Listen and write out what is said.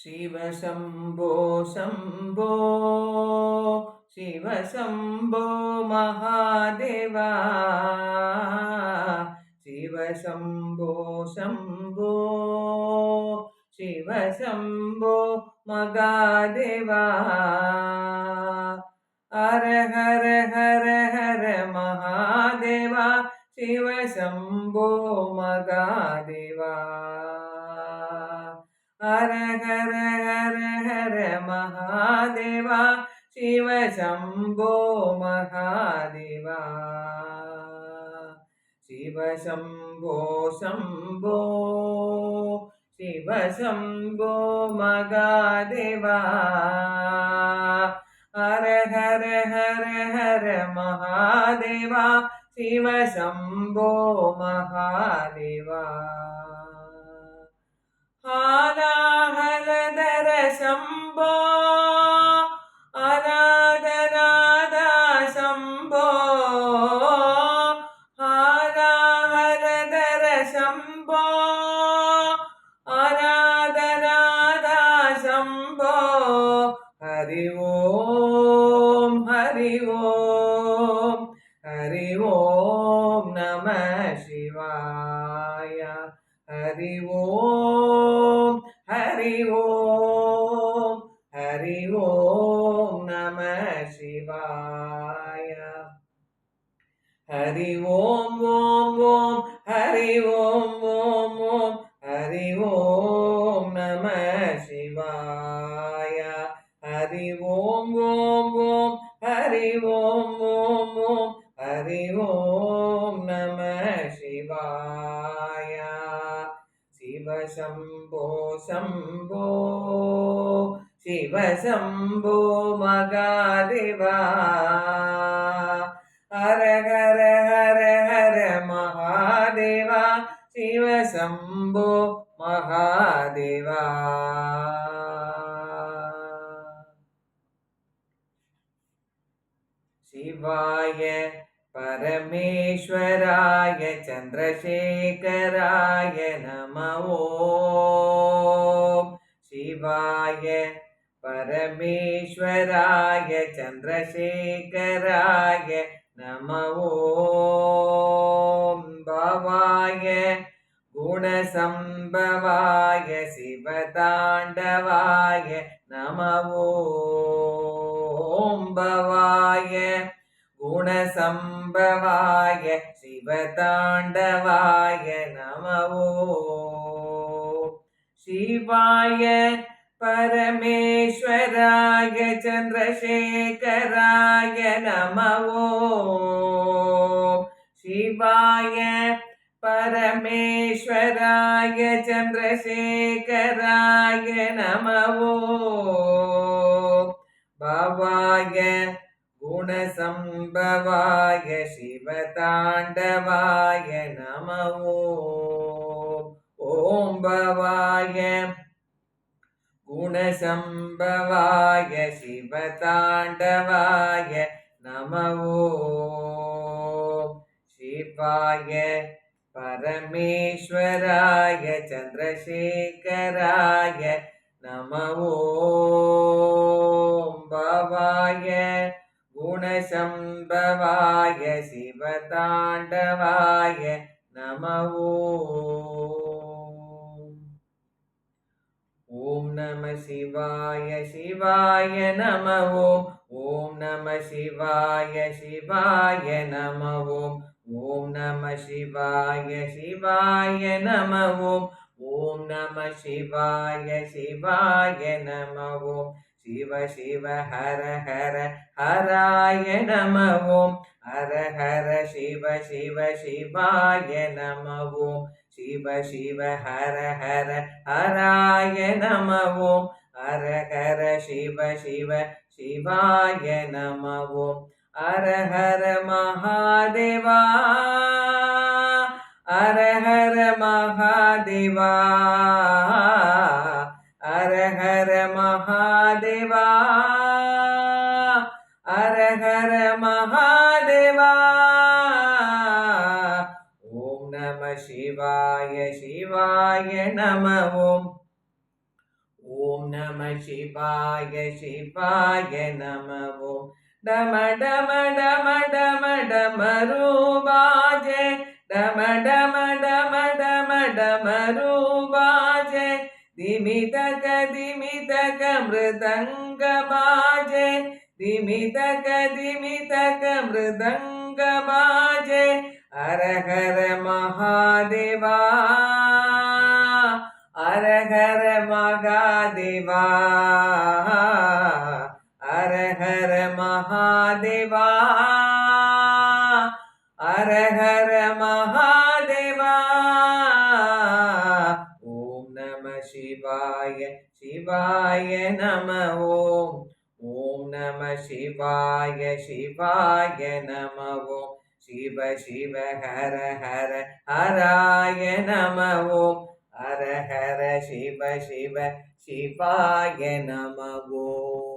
शिव शंभो शंभो शिव शंभो महादेवा शिव शंभो शंभो शिव शंभो मगादेवा हर हर हर हर महादेवा शिव शंभो मगादेवा हर हर हर हर महादेवा शिव शंभो महादेवा शिव शंभो शंभो शिव शंभो महादेवा हर हर हर हर महादेवा शिव शंभो महादेवा हालाहलधर शंभो अनादनादा शंभो हालाहलधर शंभो अनादनादा शंभो हरि ओम नमः शिवाय हरि ओम नमः शिवाय हरि ओम हरि ओम हरि ओम नमः शिवाय हरि ओम हरि ओम नमः शिवाय शिव शंभो शंभो शिव शंभो महादेवा हर हर हर हर महादेवा शिव शंभो महादेवा शिवाय परमेश्वराय चंद्रशेखराय नमः शिवाय परमेश्वराय चंद्रशेखराय नमः भवाय गुणसंभवाय शिवतांडवाय नमः भवाय गुणसंभवाय शिवतांडवाय नमः शिवाय परमेश्वराय चंद्रशेखराय नमः शिवाय परमेश्वराय चंद्रशेखराय नमः भवाय गुणसंभवाय शिवतांडवाय नमः ओम भवाय गुणसंभवाय शिवतांडवाय नमः शिवाय परमेश्वराय चंद्रशेखराय नमः भवाय गुणसंभवाय शिवतांडवाय नमः ओम नमः शिवाय शिवाय नमः ओम नमः शिवाय शिवाय नमः ओम नमः शिवाय शिवाय नमः ओम नमः शिवाय शिवाय नमः शिव शिव हर हर हराय नमः हर हर शिव शिव शिवाय नमः शिव शिव हर हर हराय नमः हर हर शिव शिव शिवाय नमः हर हर महादेवा हर हर महादेवा हर हर महादेवा हर हर महादेवा ओम नमः शिवाय शिवाय नमः ஓம் நம சிவாய சிவாய நம ஓம் டம டம டம டம டமருபாஜே டம டம டம டம டமருபாஜே திமிதக திமிதக மிருதங்க பாஜே திமிதக திமிதக மிருதங்க பாஜே அரஹர மகாதேவா அரஹர மகாதேவா அரஹர மகாதேவா அரஹர மகாதேவா ஓம் நம சிவாய சிவாய நம ஓம் ஓம் நம சிவாய சிவாய நம ஓம் சிவ சிவ ஹர ஹர ஹராய நம ஓம் ஹர ஹர சிவ சிவ சிவாய நம ஓம்